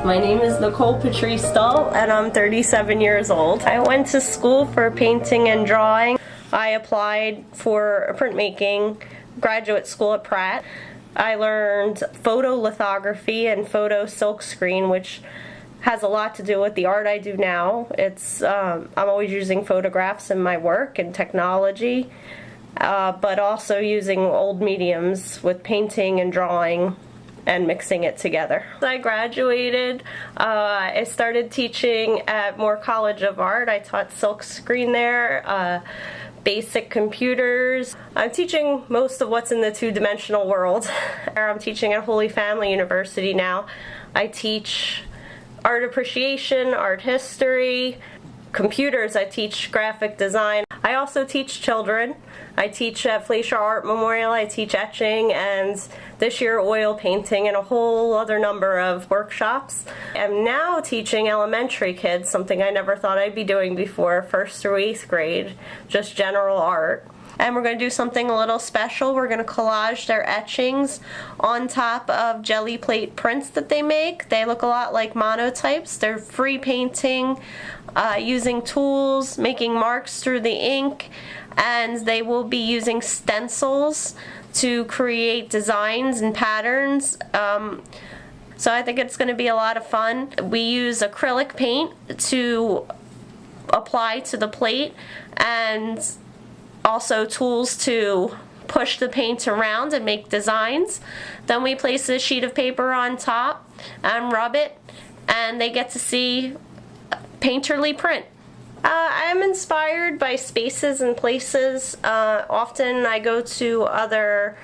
My name is Nicole Dul, and I'm 37 years old. I went to school for painting and drawing. I applied for a printmaking graduate school at Pratt. I learned photolithography and photo silkscreen, which has a lot to do with the art I do now. I'm always using photographs in my work and technology, but also using old mediums with painting and drawing and mixing it together. I graduated, I started teaching at Moore College of Art. I taught silkscreen there, basic computers. I'm teaching most of what's in the two-dimensional world. I'm teaching at Holy Family University now. I teach art appreciation, art history, computers. I teach graphic design. I also teach children. I teach at Fleischer Art Memorial. I teach etching, and this year oil painting, and a whole other number of workshops. I'm now teaching elementary kids, something I never thought I'd be doing before, 1st through 8th grade, just general art. And we're going to do something a little special. We're going to collage their etchings on top of jelly plate prints that they make. They look a lot like monotypes. They're free painting, using tools, making marks through the ink, and they will be using stencils to create designs and patterns. So I think it's going to be a lot of fun. We use acrylic paint to apply to the plate, and also tools to push the paint around and make designs. Then we place a sheet of paper on top and rub it, and they get to see painterly print. I'm inspired by spaces and places. Often I go to other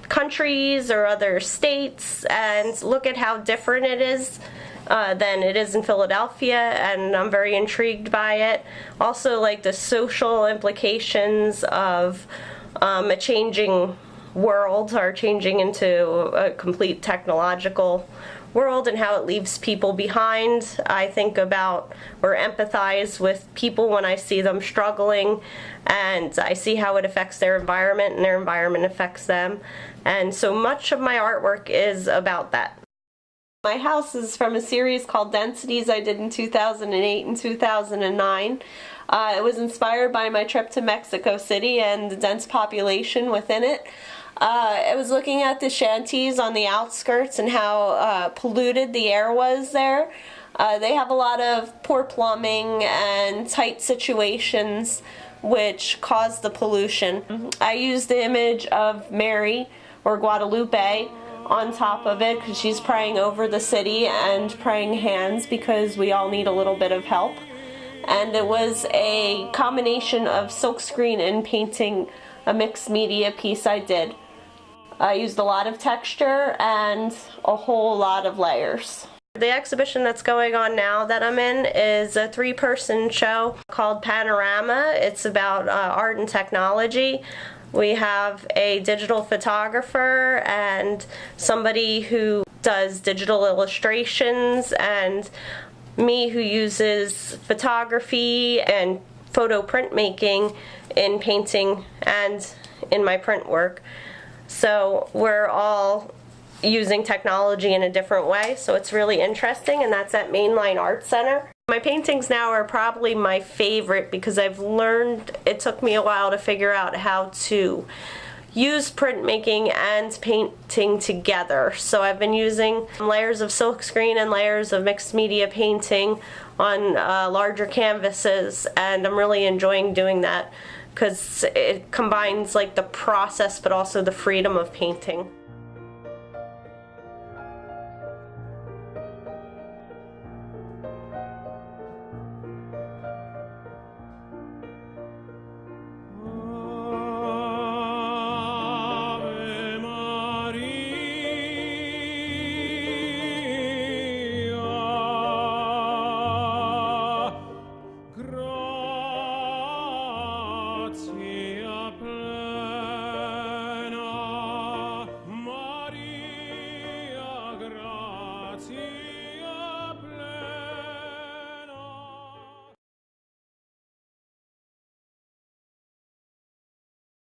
countries or other states and look at how different it is than it is in Philadelphia, and I'm very intrigued by it. Also, like the social implications of a changing world, or changing into a complete technological world, and how it leaves people behind. I think about or empathize with people when I see them struggling, and I see how it affects their environment and their environment affects them. And so much of my artwork is about that. My house is from a series called Densities I did in 2008 and 2009. It was inspired by my trip to Mexico City and the dense population within it. I was looking at the shanties on the outskirts and how polluted the air was there. They have a lot of poor plumbing and tight situations which cause the pollution. I used the image of Mary, or Guadalupe, on top of it because she's praying over the city and praying hands because we all need a little bit of help. And it was a combination of silkscreen and painting, a mixed media piece I did. I used a lot of texture and a whole lot of layers. The exhibition that's going on now that I'm in is a 3-person show called Panorama. It's about art and technology. We have a digital photographer and somebody who does digital illustrations, and me who uses photography and photo printmaking in painting and in my print work. So we're all using technology in a different way, so it's really interesting, and that's at Mainline Art Center. My paintings now are probably my favorite because I've learned, it took me a while to figure out how to use printmaking and painting together. So I've been using layers of silkscreen and layers of mixed media painting on larger canvases, and I'm really enjoying doing that because it combines like the process but also the freedom of painting.